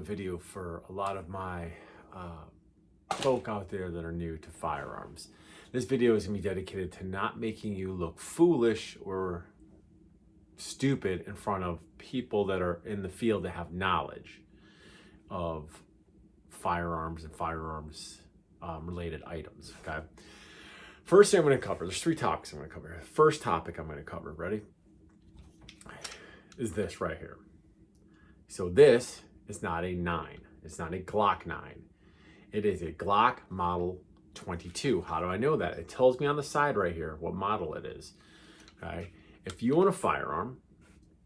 video for a lot of my folk out there that are new to firearms. This video is going to be dedicated to not making you look foolish or stupid in front of people that are in the field that have knowledge of firearms and firearms related items. Okay. First thing I'm going to cover, there's 3 topics I'm going to cover. First topic I'm going to cover, ready? Is this right here. So this is not a 9. It's not a Glock 9. It is a Glock Model 22. How do I know that? It tells me on the side right here what model it is. Okay. If you own a firearm,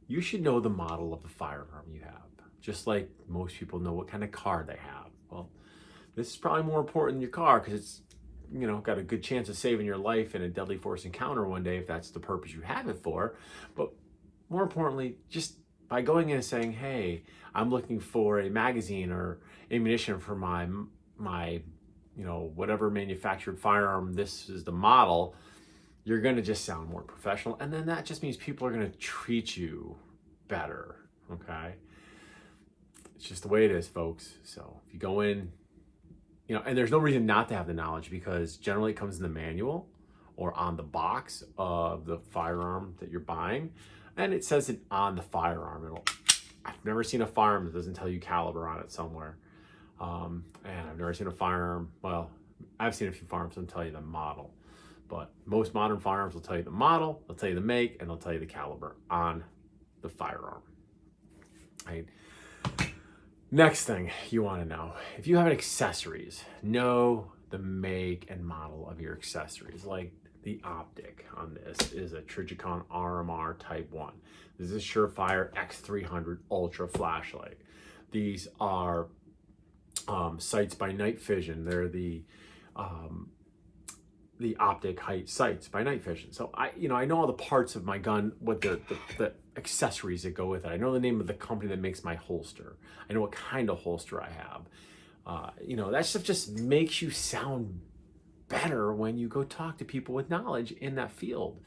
you should know the model of the firearm you have. Just like most people know what kind of car they have. Well, this is probably more important than your car because it's, you know, got a good chance of saving your life in a deadly force encounter one day if that's the purpose you have it for. But more importantly, just by going in and saying, hey, I'm looking for a magazine or ammunition for my you know, whatever manufactured firearm, this is the model, you're going to just sound more professional. And then that just means people are going to treat you better. Okay. It's just the way it is, folks. So if you go in, you know, and there's no reason not to have the knowledge because generally it comes in the manual or on the box of the firearm that you're buying. And it says it on the firearm. I've never seen a firearm that doesn't tell you caliber on it somewhere. And I've never seen a firearm, well, I've seen a few firearms that tell you the model. But most modern firearms will tell you the model, they'll tell you the make, and they'll tell you the caliber on the firearm. Right? Next thing you want to know, if you have accessories, know the make and model of your accessories. Like the optic on this is a Trijicon RMR Type 1. This is a Surefire X300 Ultra flashlight. These are sights by night vision. They're the optic height sights by night vision. So I know all the parts of my gun, what the accessories that go with it. I know the name of the company that makes my holster. I know what kind of holster I have. That stuff just makes you sound better when you go talk to people with knowledge in that field.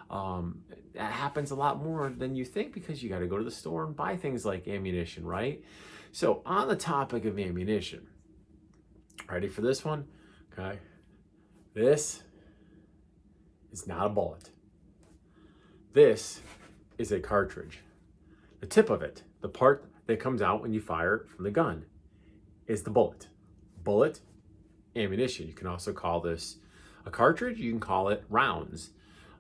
That happens a lot more than you think because you got to go to the store and buy things like ammunition, right? So on the topic of ammunition, ready for this one? Okay. This is not a bullet. This is a cartridge. The tip of it, the part that comes out when you fire it from the gun, is the bullet. Bullet, ammunition. You can also call this a cartridge. You can call it rounds.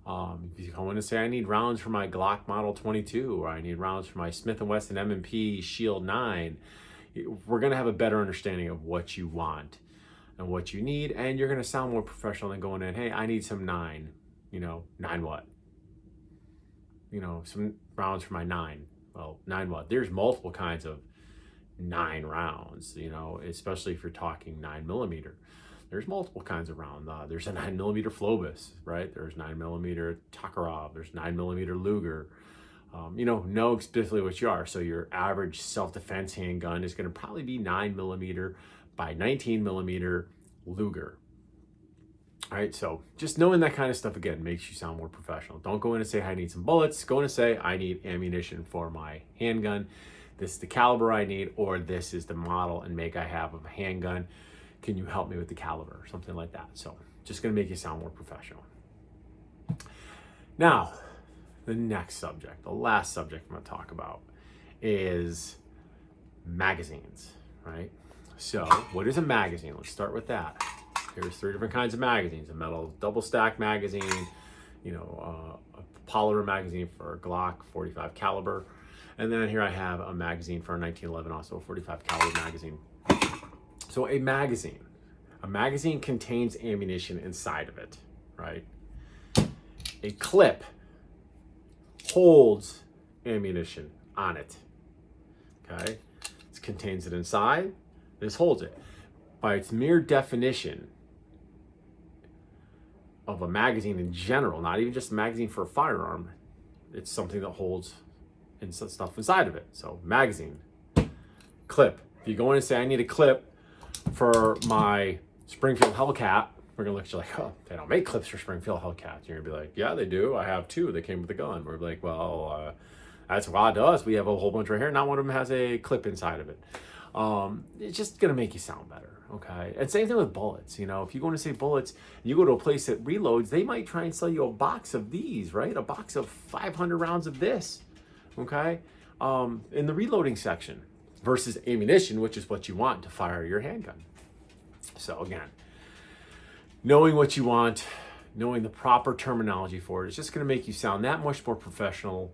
If you go in and say, I need rounds for my Glock Model 22, or I need rounds for my Smith & Wesson M&P Shield 9, we're going to have a better understanding of what you want and what you need, and you're going to sound more professional than going in, hey, I need some 9. 9 what? Some rounds for my 9. Well, 9 what? There's multiple kinds of 9 rounds, especially if you're talking 9mm. There's multiple kinds of round. There's a 9mm Flobus, right? There's 9mm Tokarov. There's 9mm Luger. Know explicitly what you are. So your average self-defense handgun is going to probably be 9mm by 19mm Luger. All right, so just knowing that kind of stuff, again, makes you sound more professional. Don't go in and say, I need some bullets. Go in and say, I need ammunition for my handgun. This is the caliber I need, or this is the model and make I have of a handgun. Can you help me with the caliber? Or something like that. So just going to make you sound more professional. Now, the next subject, the last subject I'm going to talk about is magazines, right? So what is a magazine? Let's start with that. Here's 3 different kinds of magazines: a metal double stack magazine, a polymer magazine for a Glock 45 caliber. And then here I have a magazine for a 1911, also a 45 caliber magazine. So a magazine contains ammunition inside of it, right? A clip holds ammunition on it, okay? It contains it inside, this holds it. By its mere definition of a magazine in general, not even just a magazine for a firearm, it's something that holds stuff inside of it. So magazine, clip. If you go in and say, I need a clip for my Springfield Hellcat, we're gonna look at you like, oh, they don't make clips for Springfield Hellcats. You're gonna be like, yeah, they do. I have 2. They came with the gun. We're like, well, that's odd to us. We have a whole bunch right here. Not one of them has a clip inside of it. It's just going to make you sound better. Okay. And same thing with bullets. You know, if you go to say bullets and you go to a place that reloads, they might try and sell you a box of these, right? A box of 500 rounds of this. Okay. In the reloading section versus ammunition, which is what you want to fire your handgun. So again, knowing what you want, knowing the proper terminology for it is just going to make you sound that much more professional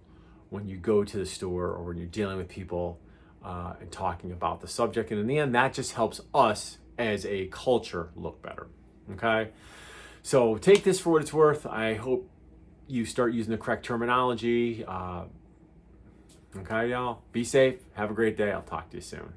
when you go to the store or when you're dealing with people and talking about the subject. And in the end, that just helps us as a culture look better. Okay. So take this for what it's worth. I hope you start using the correct terminology. Okay, y'all. Be safe. Have a great day. I'll talk to you soon.